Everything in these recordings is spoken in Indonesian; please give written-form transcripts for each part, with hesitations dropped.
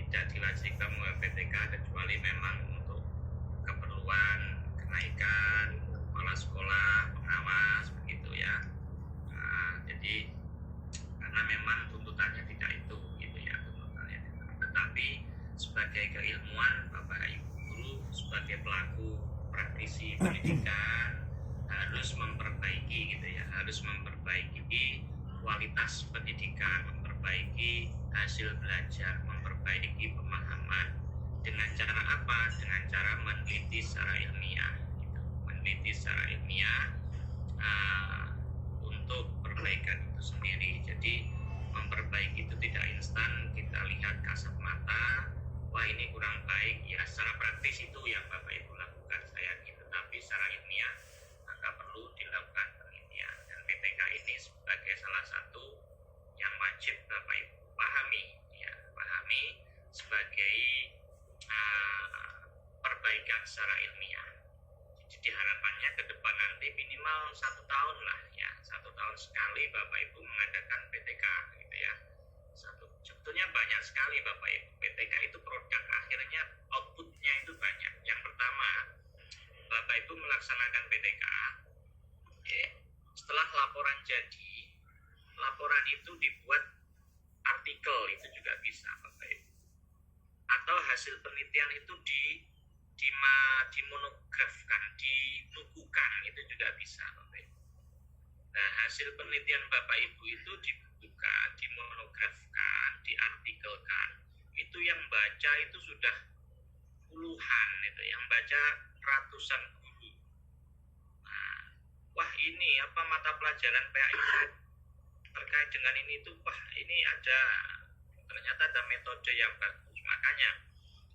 tidak diwajibkan membuat PTK kecuali memang untuk keperluan kenaikan kepala sekolah, pengawas, begitu ya. Jadi karena memang tuntutannya tidak itu, gitu ya tuntutannya. Tetapi sebagai keilmuan, Bapak Ibu guru sebagai pelaku praktisi pendidikan harus memperbaiki, gitu ya, harus memperbaiki kualitas pendidikan, memperbaiki hasil belajar, memperbaiki pemahaman. Dengan cara apa? Dengan cara meneliti secara ilmiah, gitu. Meneliti secara ilmiah untuk perbaikan itu sendiri. Jadi memperbaiki itu tidak instan, kita lihat kasat mata, wah ini kurang baik, ya secara praktis itu yang Bapak Ibu lakukan saya gitu. Tapi secara ilmiah maka perlu dilakukan penelitian, dan PTK ini sebagai salah satu yang wajib Bapak Ibu pahami, ya, pahami sebagai perbaikan secara ilmiah. Jadi harapannya ke depan nanti minimal 1 tahun lah, ya, 1 tahun sekali Bapak Ibu mengadakan PTK, gitu ya. Sebetulnya banyak sekali Bapak Ibu, PTK itu produk akhirnya outputnya itu banyak. Yang pertama, Bapak Ibu melaksanakan PTK, ya, setelah laporan jadi, laporan itu dibuat artikel, itu juga bisa Bapak Ibu. Atau hasil penelitian itu dimonografkan, dibukukan, itu juga bisa Bapak Ibu. Nah, hasil penelitian Bapak Ibu itu dibuka, dimonografkan, diartikelkan, itu yang baca itu sudah puluhan, itu yang baca ratusan guru. Nah, wah ini apa mata pelajaran PAIU terkait dengan ini tuh, wah ini ternyata ada metode yang bagus. Makanya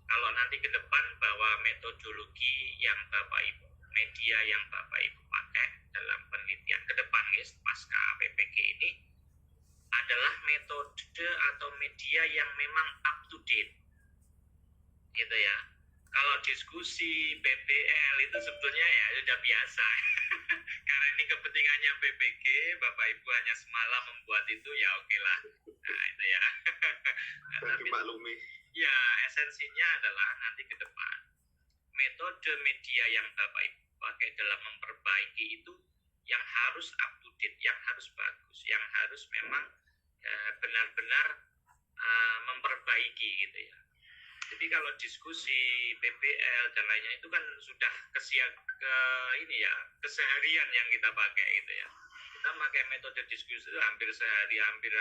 kalau nanti ke depan bahwa metodologi yang Bapak Ibu, media yang Bapak Ibu pakai dalam penelitian ke depan pasca PPG ini adalah metode atau media yang memang up to date, gitu ya. Kalau diskusi PBL itu sebetulnya ya sudah biasa. Karena ini kepentingannya PPG, Bapak Ibu hanya semalam membuat itu, ya oke lah. Nah itu ya. Tapi maklumi. Ya esensinya adalah nanti ke depan metode media yang Bapak Ibu pakai dalam memperbaiki itu yang harus up to date, yang harus bagus, yang harus memang benar-benar memperbaiki, gitu ya. Jadi kalau diskusi PBL dan lainnya itu kan sudah keseharian yang kita pakai, gitu ya. Kita pakai metode diskusi itu hampir sehari, hampir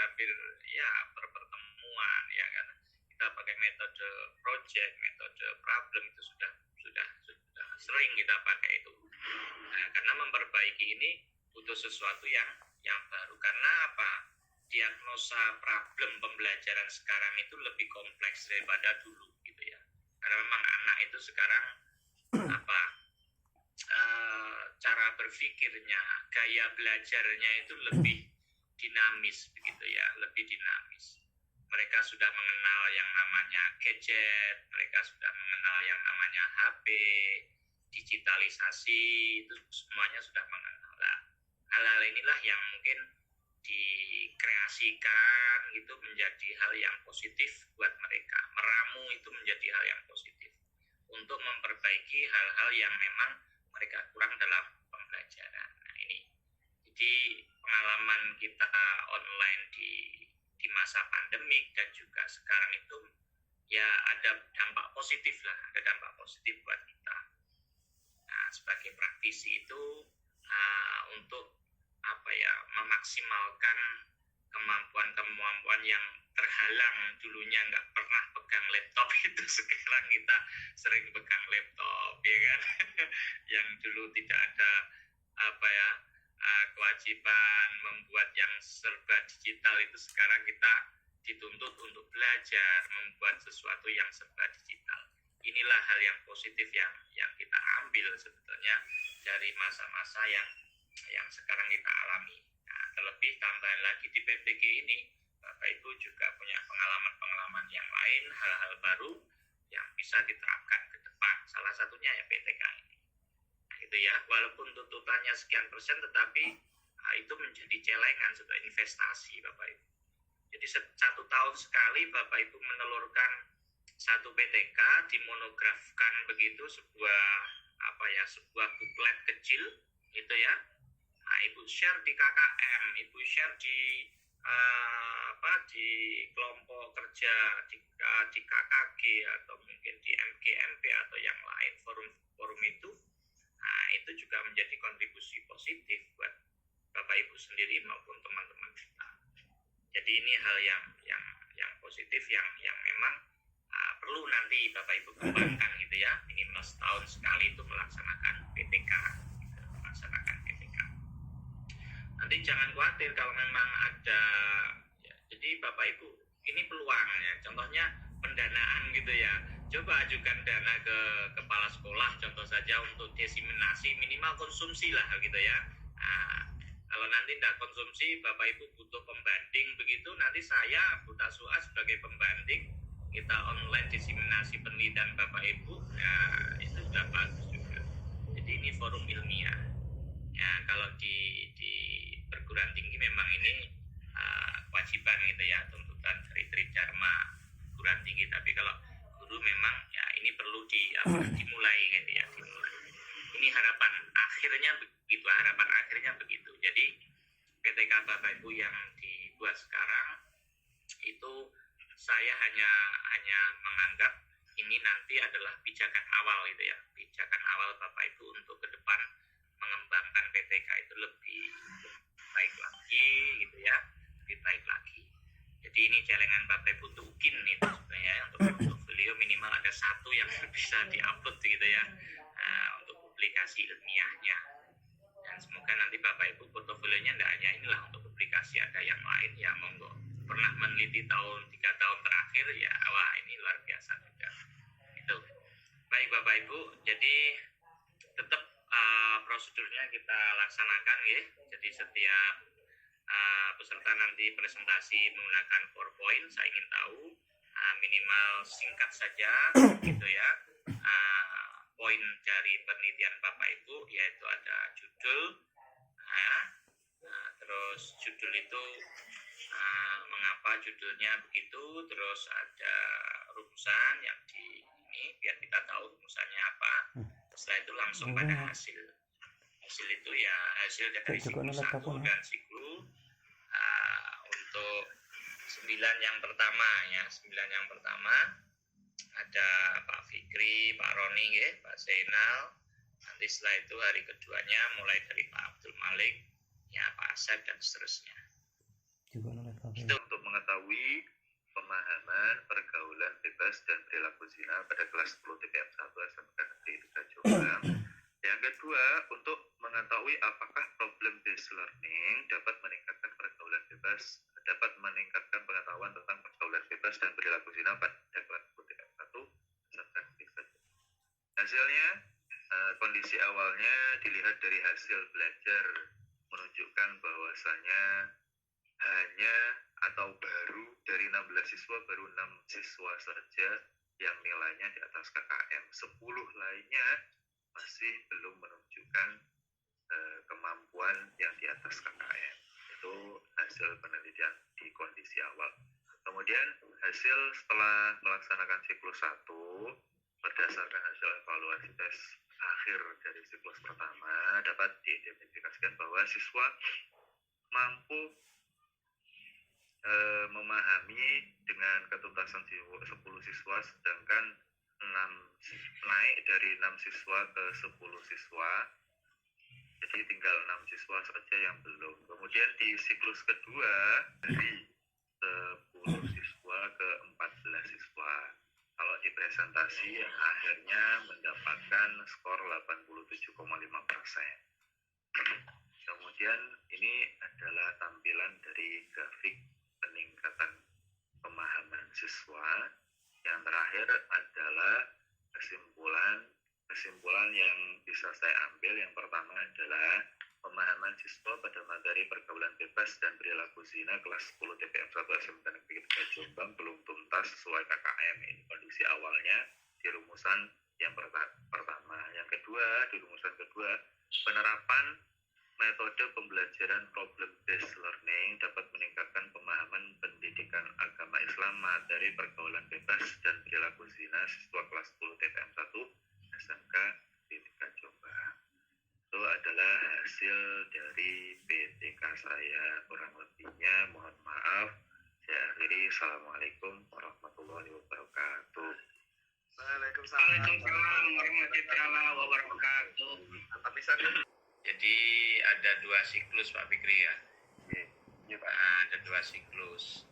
ya pertemuan, ya kan. Kita pakai metode project, metode problem, itu sudah sering kita pakai itu. Nah, karena memperbaiki ini butuh sesuatu yang baru. Karena apa? Diagnosa problem pembelajaran sekarang itu lebih kompleks daripada dulu, gitu ya. Karena memang anak itu sekarang cara berpikirnya, gaya belajarnya itu lebih dinamis, begitu ya, lebih dinamis. Mereka sudah mengenal yang namanya gadget, mereka sudah mengenal yang namanya HP, digitalisasi, itu semuanya sudah mengenal. Nah, hal-hal inilah yang mungkin dikreasikan itu menjadi hal yang positif buat mereka. Meramu itu menjadi hal yang positif untuk memperbaiki hal-hal yang memang mereka kurang dalam pembelajaran. Nah ini, jadi pengalaman kita online di masa pandemik dan juga sekarang itu ya ada dampak positif lah, ada dampak positif buat kita. Nah, sebagai praktisi itu untuk memaksimalkan kemampuan yang terhalang dulunya nggak pernah pegang laptop itu, sekarang kita sering pegang laptop, ya kan. Yang dulu tidak ada kewajiban membuat yang serba digital, itu sekarang kita dituntut untuk belajar membuat sesuatu yang serba digital. Inilah hal yang positif yang kita ambil sebetulnya dari masa-masa yang sekarang kita alami. Nah, terlebih tambahan lagi di PPG ini, Bapak Ibu juga punya pengalaman-pengalaman yang lain, hal-hal baru yang bisa diterapkan ke depan. Salah satunya ya PTK ini. Nah, itu ya, walaupun tuntutannya sekian persen, tetapi itu menjadi celengan sebagai investasi Bapak Ibu. Jadi 1 tahun sekali Bapak Ibu menelurkan satu PTK dimonografkan begitu, sebuah buklet kecil gitu ya. Nah, Ibu share di KKM, Ibu share di kelompok kerja, di KKG atau mungkin di MGMP atau yang lain, forum itu. Nah, itu juga menjadi kontribusi positif buat Bapak Ibu sendiri maupun teman-teman kita. Jadi ini hal yang positif yang memang perlu nanti Bapak Ibu kembangkan gitu ya, minimal setahun sekali itu melaksanakan PTK, gitu, melaksanakan PTK. Nanti jangan khawatir kalau memang ada, ya, jadi Bapak Ibu ini peluangnya, contohnya pendanaan gitu ya, coba ajukan dana ke kepala sekolah contoh saja untuk diseminasi, minimal konsumsi lah gitu ya. Nah, kalau nanti tidak konsumsi, Bapak Ibu butuh pembanding begitu, nanti saya Buta Sua sebagai pembanding, kita online diseminasi penelitian Bapak Ibu, ya itu sudah bagus juga. Jadi ini forum ilmiah. Ya kalau di perguruan tinggi memang ini kewajiban gitu ya, tuntutan dari Tridharma perguruan tinggi. Tapi kalau guru memang ya ini perlu dimulai gitu ya, dimulai. Ini harapan akhirnya begitu. Jadi PTK Bapak Ibu yang dibuat sekarang itu saya hanya menganggap ini nanti adalah pijakan awal gitu ya, pijakan awal Bapak Ibu untuk ke depan mengembangkan PTK itu lebih baik lagi gitu ya, lebih baik lagi. Jadi ini celengan Bapak Ibu untuk UKIN itu sebenarnya, untuk portfolio minimal ada satu yang bisa diupload gitu ya, untuk publikasi ilmiahnya. Dan semoga nanti Bapak Ibu portofolionya tidak hanya inilah untuk publikasi, ada yang lain ya monggo. Pernah meneliti 3 tahun terakhir ya, wah ini luar biasa juga. Itu. Baik Bapak Ibu, jadi tetap prosedurnya kita laksanakan ya. Jadi setiap peserta nanti presentasi menggunakan PowerPoint, saya ingin tahu minimal singkat saja gitu ya. Poin dari penelitian Bapak Ibu yaitu ada judul, terus judul itu mengapa judulnya begitu, terus ada rumusan yang di ini biar kita tahu rumusannya apa. Setelah itu langsung pada hasil itu ya hasil dari siklus 1 dan siklus untuk 9 yang pertama ya, 9 yang pertama ada Pak Fikri, Pak Roni, ya, Pak Zainal. Nanti setelah itu hari keduanya mulai dari Pak Abdul Malik, ya Pak Asep dan seterusnya. Itu untuk mengetahui pemahaman pergaulan bebas dan perilaku zina pada kelas 10 TPM 1 SMK Negeri 3 Jombang. Yang kedua, untuk mengetahui apakah problem based learning dapat meningkatkan pergaulan bebas, dapat meningkatkan pengetahuan tentang pergaulan bebas dan perilaku zina pada kelas 10 TPM 1 SMK Negeri 3 Jombang. Hasilnya, kondisi awalnya dilihat dari hasil belajar menunjukkan bahwasanya hanya atau baru dari 16 siswa, baru 6 siswa saja yang nilainya di atas KKM. 10 lainnya masih belum menunjukkan kemampuan yang di atas KKM. Itu hasil penelitian di kondisi awal. Kemudian hasil setelah melaksanakan siklus 1, berdasarkan hasil evaluasi tes akhir dari siklus pertama, dapat diidentifikasikan bahwa siswa mampu memahami dengan ketuntasan 10 siswa, sedangkan naik dari 6 siswa ke 10 siswa, jadi tinggal 6 siswa saja yang belum. Kemudian di siklus kedua dari 10 siswa ke 14 siswa, kalau di presentasi akhirnya mendapatkan skor 87,5%. Kemudian ini adalah tampilan dari grafik peningkatan pemahaman siswa. Yang terakhir adalah kesimpulan yang bisa saya ambil. Yang pertama adalah pemahaman siswa pada materi pergaulan bebas dan perilaku zina kelas 10 TPM 1 SMK Negeri 3 Jombang belum tuntas sesuai KKM. Ini kondisi awalnya di rumusan yang pertama. Yang kedua, di rumusan kedua, penerapan metode pembelajaran problem based learning dapat meningkatkan pemahaman pendidik Pendidikan Agama Islam materi pergaulan bebas dan perilaku zina siswa kelas 10 TPM 1 SMK di Jombang. Itu adalah hasil dari PTK saya. Kurang lebihnya mohon maaf. Saya akhiri. Assalamualaikum warahmatullahi wabarakatuh. Waalaikumsalam warahmatullahi wabarakatuh. Jadi ada 2 siklus Pak Fikri ya. Ada 2 siklus.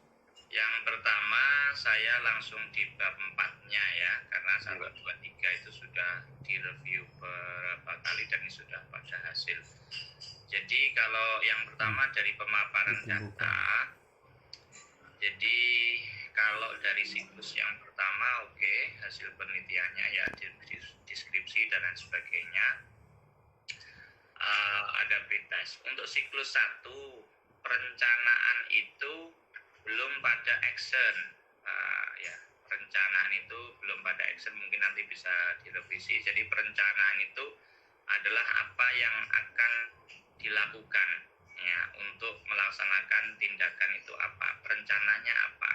Yang pertama saya langsung di bab 4-nya ya, karena 1, 2, 3 itu sudah direview beberapa kali dan ini sudah pada hasil. Jadi kalau yang pertama dari pemaparan data, jadi kalau dari siklus yang pertama hasil penelitiannya ya deskripsi dan lain sebagainya, ada pretest. Untuk siklus 1 perencanaan itu belum pada action, ya perencanaan itu belum pada action, mungkin nanti bisa direvisi. Jadi perencanaan itu adalah apa yang akan dilakukan ya untuk melaksanakan tindakan itu apa, perencananya apa.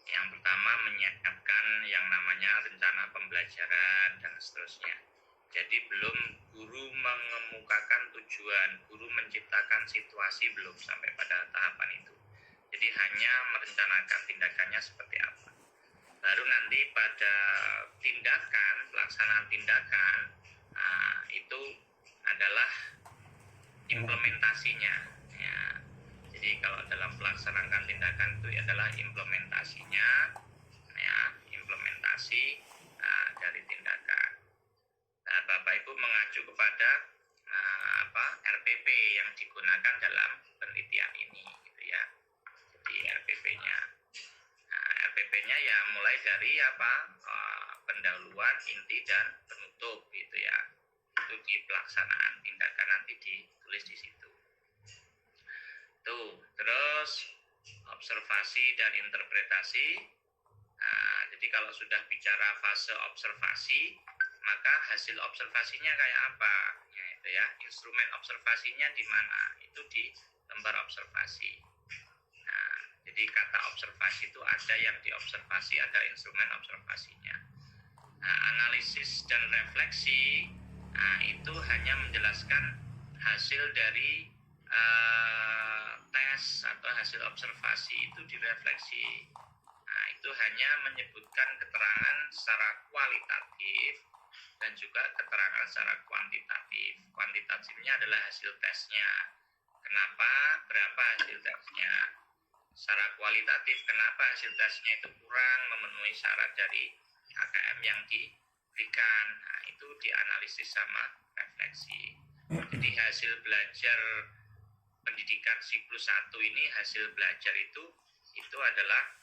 Yang pertama menyiapkan yang namanya rencana pembelajaran dan seterusnya. Jadi belum guru mengemukakan tujuan, guru menciptakan situasi belum sampai pada tahapan itu. Jadi hanya merencanakan tindakannya seperti apa. Baru nanti pada tindakan, pelaksanaan tindakan, itu adalah implementasinya. Ya. Jadi kalau dalam pelaksanaan tindakan itu adalah implementasinya, ya, implementasi dari tindakan. Nah, Bapak Ibu mengacu kepada RPP yang digunakan dalam penelitian ini, gitu ya. Jadi RPP-nya, RPP-nya ya mulai dari pendahuluan, inti dan penutup, gitu ya. Itu di pelaksanaan tindakan nanti ditulis di situ. Tuh, terus observasi dan interpretasi. Jadi kalau sudah bicara fase observasi, maka hasil observasinya kayak apa? Ya, itu ya, instrumen observasinya di mana? Itu di lembar observasi. Nah, jadi kata observasi itu ada yang diobservasi, ada instrumen observasinya. Nah, analisis dan refleksi, itu hanya menjelaskan hasil dari tes atau hasil observasi itu direfleksi. Nah, itu hanya menyebutkan keterangan secara kualitatif dan juga keterangan secara kuantitatif. Kuantitatifnya adalah hasil tesnya. Kenapa? Berapa hasil tesnya? Secara kualitatif, kenapa hasil tesnya itu kurang memenuhi syarat dari KKM yang diberikan? Nah, itu dianalisis sama refleksi. Jadi hasil belajar pendidikan siklus 1 ini, hasil belajar itu adalah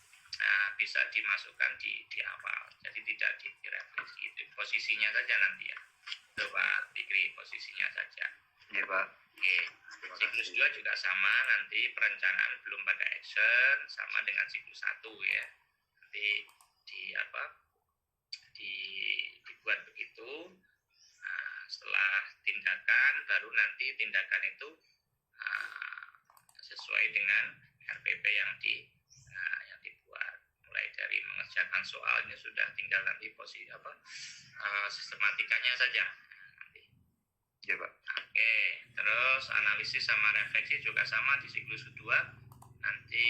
bisa dimasukkan di awal, jadi tidak direfleksi. Itu posisinya saja nanti ya. Itu Pak Fikri, posisinya saja. Iya Pak. Oke. Siklus 2 juga sama, nanti perencanaan belum pada action, sama dengan siklus 1 ya. Nanti dibuat begitu. Nah, setelah tindakan, baru nanti tindakan itu sesuai dengan RPP yang dibuat. Mulai dari mengerjakan soalnya sudah tinggal nanti sistematikanya saja. Nanti. Ya Pak. Oke, terus analisis sama refleksi juga sama di siklus kedua. Nanti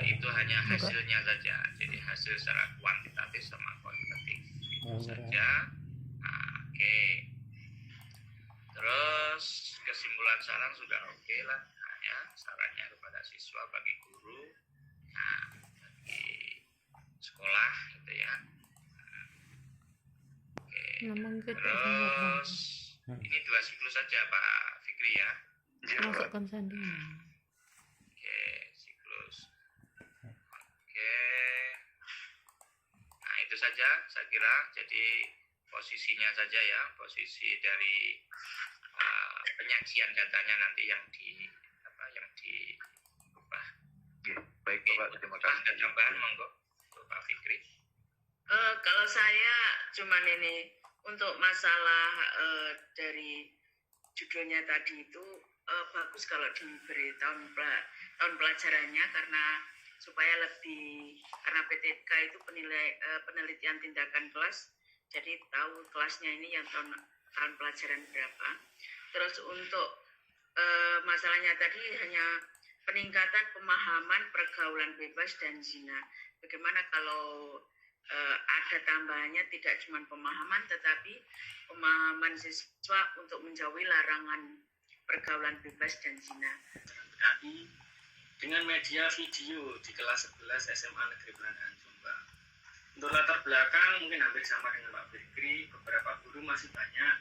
itu hanya hasilnya saja. Jadi hasil secara kuantitatif sama kualitatif itu saja. Oke. Terus kesimpulan saran sudah oke lah. Nah, ya, sarannya kepada siswa, bagi guru, bagi sekolah gitu ya. Oke. Terus ini 2 siklus saja Pak Fikri ya. Masukkan sandinya. Oke, siklus. Oke. Nah, itu saja saya kira. Jadi posisinya saja ya, posisi dari penyajian datanya nanti yang diubah. Baik Pak, terima kasih. Ada tambahan monggo Pak Fikri. Kalau saya cuman ini untuk masalah dari judulnya tadi itu bagus kalau diberi tahun pelajarannya karena supaya lebih, karena PTK itu penelitian tindakan kelas, jadi tahu kelasnya ini yang tahun pelajaran berapa. Terus untuk masalahnya tadi hanya peningkatan pemahaman pergaulan bebas dan zina. Bagaimana kalau ada tambahannya tidak cuma pemahaman tetapi pemahaman siswa untuk menjauhi larangan pergaulan bebas dan zina. Dengan media video di kelas 11 SMA Negeri Belandaan Jombang. Untuk latar belakang mungkin hampir sama dengan Pak Fikri, beberapa guru masih banyak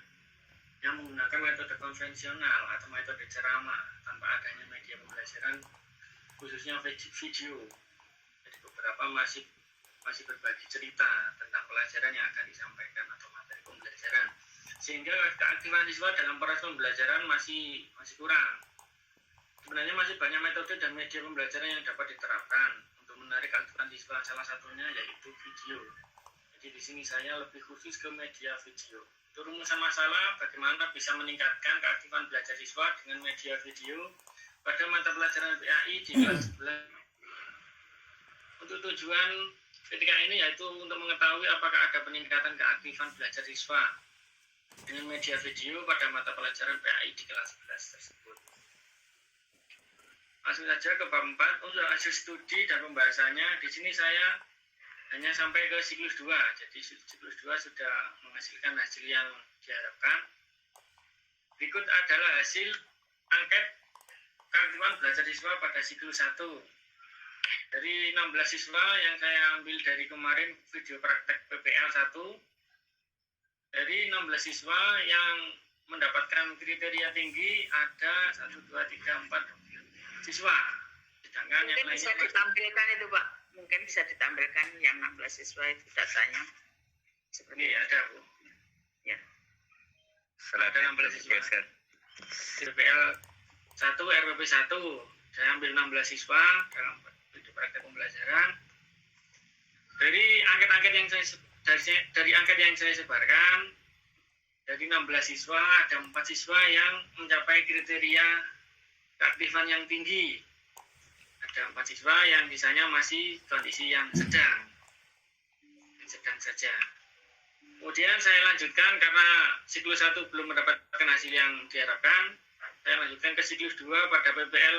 yang menggunakan metode konvensional atau metode ceramah tanpa adanya media pembelajaran khususnya video. Jadi beberapa masih berbagi cerita tentang pelajaran yang akan disampaikan atau materi pembelajaran, sehingga keaktifan siswa dalam proses pembelajaran masih kurang. Sebenarnya masih banyak metode dan media pembelajaran yang dapat diterapkan untuk menarik keaktifan siswa. Salah satunya yaitu video. Jadi di sini saya lebih khusus ke media video. Itu rumusan masalah bagaimana bisa meningkatkan keaktifan belajar siswa dengan media video pada mata pelajaran PAI di kelas 11. Untuk tujuan ketika ini yaitu untuk mengetahui apakah ada peningkatan keaktifan belajar siswa dengan media video pada mata pelajaran PAI di kelas 11 tersebut. Langsung saja ke bab 4 untuk hasil studi dan pembahasannya. Di sini saya hanya sampai ke siklus 2. Jadi siklus 2 sudah menghasilkan hasil yang diharapkan. Berikut adalah hasil angket keaktifan belajar siswa pada siklus 1. Dari 16 siswa yang saya ambil dari kemarin video praktek PPL 1. Dari 16 siswa yang mendapatkan kriteria tinggi ada 1, 2, 3, 4 siswa. Sedangkan mungkin yang bisa lainnya ditampilkan itu Pak, mungkin bisa ditampilkan yang 16 siswa itu datanya. Seperti ini ada Bu. Ya. Ada 16 siswa. PPL 1 RPP 1 saya ambil 16 siswa dalam video praktek pembelajaran. Dari angket-angket yang saya sebarkan, dari 16 siswa ada 4 siswa yang mencapai kriteria keaktifan yang tinggi. Ada 4 siswa yang misalnya masih kondisi yang sedang saja. Kemudian saya lanjutkan karena siklus 1 belum mendapatkan hasil yang diharapkan, saya lanjutkan ke siklus 2 pada PPL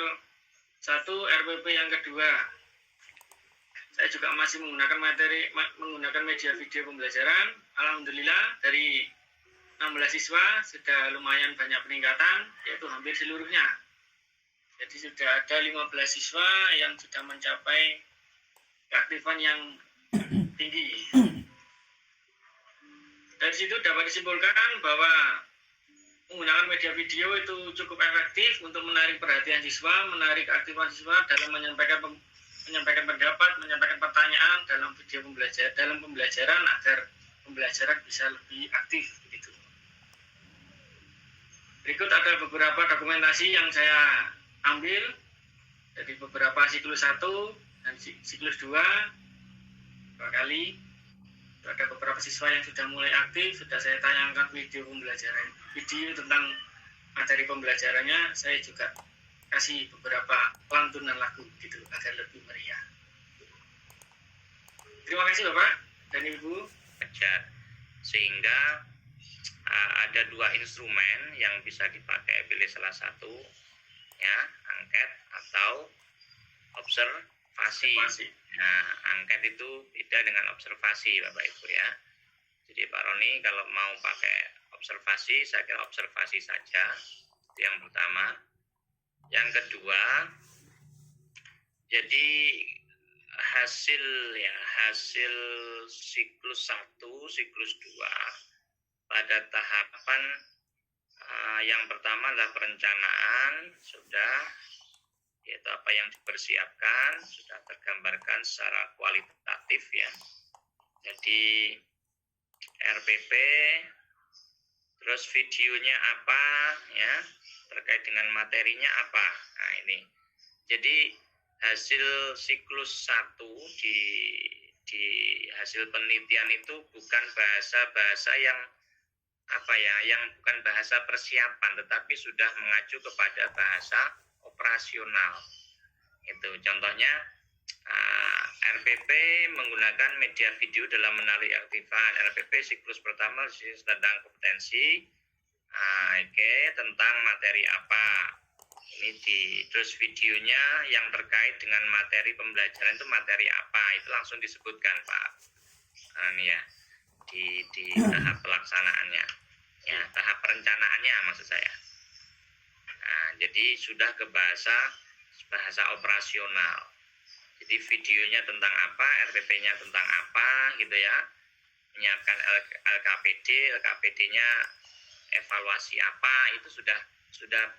1 RPP yang kedua. Saya juga masih menggunakan media video pembelajaran. Alhamdulillah dari 16 siswa sudah lumayan banyak peningkatan, yaitu hampir seluruhnya. Jadi sudah ada 15 siswa yang sudah mencapai keaktifan yang tinggi. Dari situ dapat disimpulkan bahwa menggunakan media video itu cukup efektif untuk menarik perhatian siswa, menarik keaktifan siswa dalam menyampaikan pendapat, menyampaikan pertanyaan dalam video pembelajaran agar pembelajaran bisa lebih aktif begitu. Berikut ada beberapa dokumentasi yang saya ambil dari beberapa siklus 1 dan siklus 2 kali. Ada beberapa siswa yang sudah mulai aktif, sudah saya tayangkan video tentang materi pembelajarannya. Saya juga kasih beberapa lantunan lagu gitu agar lebih meriah. Terima kasih Bapak dan Ibu. Sehingga ada 2 instrumen yang bisa dipakai, pilih salah satu, ya, angket atau observasi. Nah, angket itu beda dengan observasi Bapak Ibu ya. Jadi Pak Roni kalau mau pakai observasi, saya kira observasi saja. Itu yang pertama. Yang kedua, jadi hasil siklus 1, siklus 2 pada tahapan yang pertama adalah perencanaan, sudah, yaitu apa yang dipersiapkan sudah tergambarkan secara kualitatif ya. Jadi RPP, terus videonya apa ya, terkait dengan materinya apa. Nah ini, jadi hasil siklus 1 di hasil penelitian itu bukan bahasa-bahasa yang apa ya, yang bukan bahasa persiapan tetapi sudah mengacu kepada bahasa operasional. Itu contohnya RPP menggunakan media video dalam menarik aktifan. RPP siklus pertama tentang kompetensi. Oke, tentang materi apa. Terus videonya yang terkait dengan materi pembelajaran itu materi apa, itu langsung disebutkan Pak. Ini ya di tahap pelaksanaannya, ya tahap perencanaannya maksud saya. Jadi sudah ke bahasa operasional. Jadi videonya tentang apa, RPP-nya tentang apa, gitu ya. Menyiapkan LKPD-nya evaluasi apa, itu sudah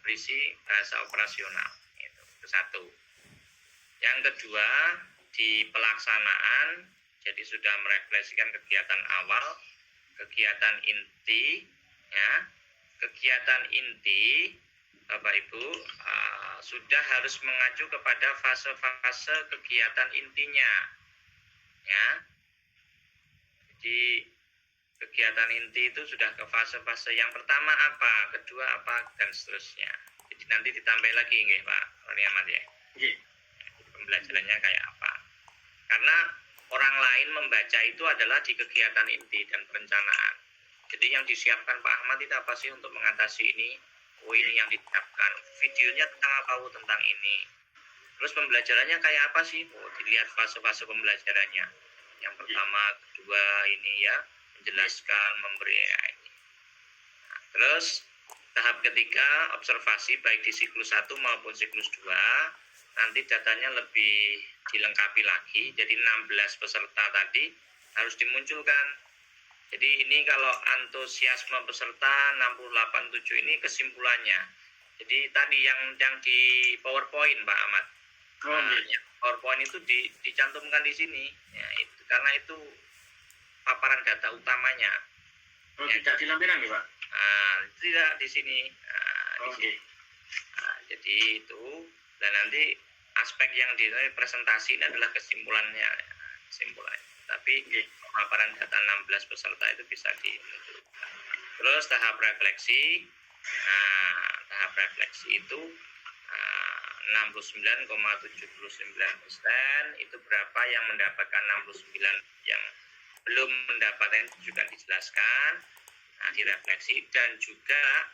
berisi bahasa operasional. Itu satu. Yang kedua, di pelaksanaan, jadi sudah merefleksikan kegiatan awal, kegiatan inti, ya. Kegiatan inti, Bapak Ibu, sudah harus mengacu kepada fase-fase kegiatan intinya, ya. Jadi kegiatan inti itu sudah ke fase-fase yang pertama apa, kedua apa, dan seterusnya. Jadi nanti ditambah lagi, nggih Pak Roni Ahmad ya. Pembelajarannya kayak apa? Karena orang lain membaca itu adalah di kegiatan inti dan perencanaan. Jadi yang disiapkan Pak Ahmad itu apa sih untuk mengatasi ini? Oh, ini yang disiapkan. Videonya tentang apa? Oh, tentang ini. Terus pembelajarannya kayak apa sih? Oh, dilihat fase-fase pembelajarannya. Yang pertama, kedua, ini ya, menjelaskan, memberi ya, ini. Nah, terus tahap ketiga, observasi baik di siklus 1 maupun siklus 2. Nanti datanya lebih dilengkapi lagi. Jadi 16 peserta tadi harus dimunculkan. Jadi ini kalau antusiasme peserta 68,7 ini kesimpulannya. Jadi tadi yang di PowerPoint Pak Ahmad. PowerPoint itu dicantumkan di sini. Ya, itu karena itu paparan data utamanya. Ya. Tidak di lampiran ya Pak? Tidak di sini. Di sini. Jadi itu, dan nanti aspek yang di presentasi ini adalah kesimpulannya. Tapi paparan data 16 peserta itu bisa dimunculkan. Terus tahap refleksi. Tahap refleksi itu 69,79%. Itu berapa yang mendapatkan 69, yang belum mendapatkan juga dijelaskan, direfleksi, dan juga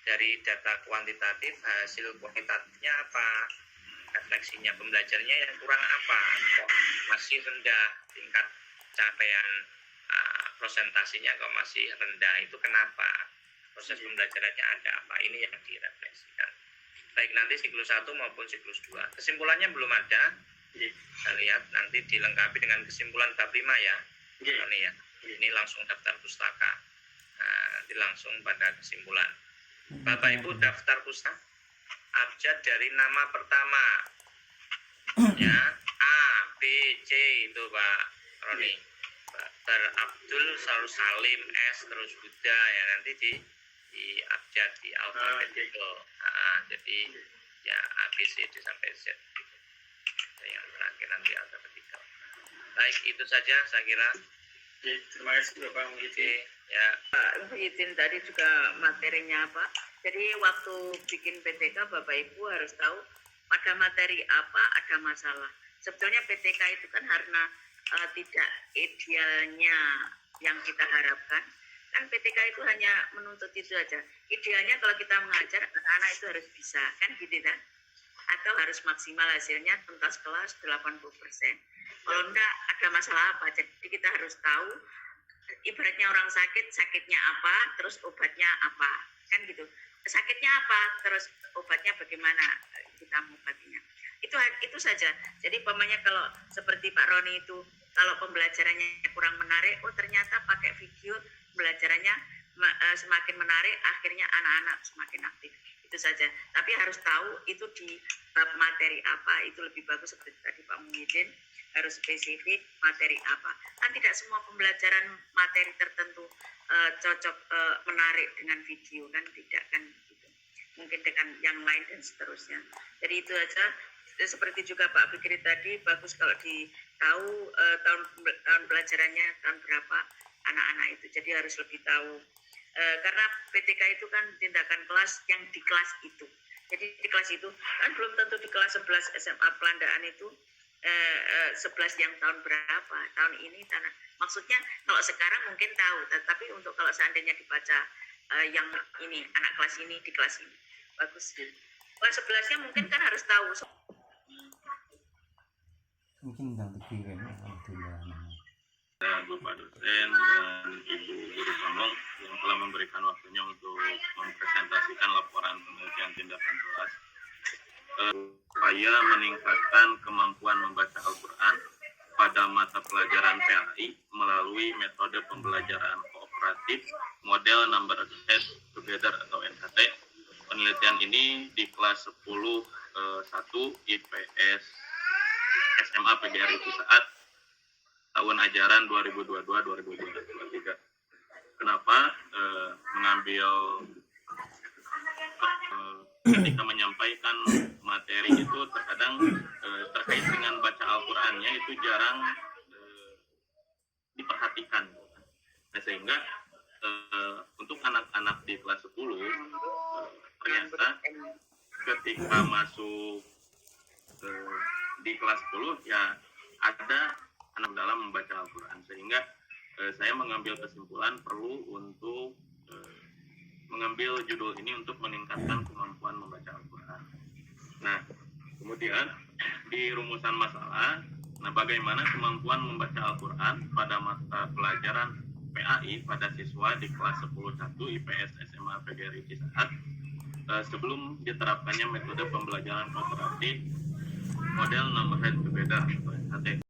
dari data kuantitatif hasil kuantitatifnya apa, refleksinya pembelajarannya yang kurang apa, kok masih rendah tingkat capaian presentasinya, kok masih rendah, itu kenapa, proses pembelajarannya ada apa, ini yang direfleksikan baik nanti siklus 1 maupun siklus 2. Kesimpulannya belum ada, kita lihat nanti dilengkapi dengan kesimpulan bab 5 ya. Ini ya, ini langsung daftar pustaka, nanti langsung pada kesimpulan. Bapak Ibu, daftar pustaka abjad dari nama pertama ya, A, B, C itu Pak Roni, Dr. Abdul Salim S terus Buddha ya, nanti di abjad di alfabetikal. Jadi ya A, B, C, D sampai Z gitu. Yang terakhir nanti alfabetikal. Baik, itu saja saya kira. Terima kasih Bapak Muhyiddin. Ya. Pak Muhyiddin tadi juga materinya apa? Jadi waktu bikin PTK Bapak Ibu harus tahu pada materi apa ada masalah. Sebetulnya PTK itu kan karena tidak idealnya yang kita harapkan. Kan PTK itu hanya menuntut itu aja. Idealnya kalau kita mengajar anak-anak itu harus bisa, kan gitu kan? Atau harus maksimal hasilnya tuntas kelas 80%. Kalau enggak ada masalah apa, jadi kita harus tahu ibaratnya orang sakit, sakitnya apa, terus obatnya apa, kan gitu. Sakitnya apa, terus obatnya bagaimana kita mengobatinya. Itu saja. Jadi umpamanya kalau seperti Pak Roni itu, kalau pembelajarannya kurang menarik, oh ternyata pakai video pembelajarannya semakin menarik, akhirnya anak-anak semakin aktif. Itu saja. Tapi harus tahu itu di bab materi apa, itu lebih bagus seperti tadi Pak Muhyiddin, harus spesifik materi apa. Kan tidak semua pembelajaran materi tertentu cocok menarik dengan video, kan tidak, kan gitu. Mungkin dengan yang lain dan seterusnya. Jadi itu aja. Seperti juga Pak Fikri tadi, bagus kalau tahu tahun pelajarannya tahun berapa anak-anak itu. Jadi harus lebih tahu karena PTK itu kan tindakan kelas yang di kelas itu. Jadi di kelas itu kan belum tentu di kelas 11 SMA Pelandaan itu 11 yang tahun berapa, tahun ini maksudnya kalau sekarang mungkin tahu, tetapi untuk kalau seandainya dibaca yang ini anak kelas ini di kelas ini bagus. Kelas 11-nya mungkin kan harus tahu. Mungkin yang dikirim alhamdulillah. Bapak dosen dan Ibu Guru Somong yang telah memberikan waktunya untuk mempresentasikan laporan penelitian tindakan kelas supaya meningkatkan kemampuan membaca Al-Quran pada mata pelajaran PAI melalui metode pembelajaran kooperatif model Number Head Together atau NHT. Penelitian ini di kelas 10 1 IPS SMA PGRI Cisaat tahun ajaran 2022-2023. Kenapa mengambil ketika menyampaikan materi itu terkadang terkait dengan baca Al-Qurannya itu jarang diperhatikan. Nah, sehingga untuk anak-anak di kelas 10 ternyata ketika masuk di kelas 10 ya ada anak dalam membaca Al-Quran, sehingga saya mengambil kesimpulan perlu untuk mengambil judul ini untuk meningkatkan kemampuan membaca Al-Quran. Nah, kemudian di rumusan masalah, bagaimana kemampuan membaca Al-Quran pada mata pelajaran PAI pada siswa di kelas 10-1 IPS SMA PGRI Cisaat sebelum diterapkannya metode pembelajaran kooperatif model Number Head Together atau NHT.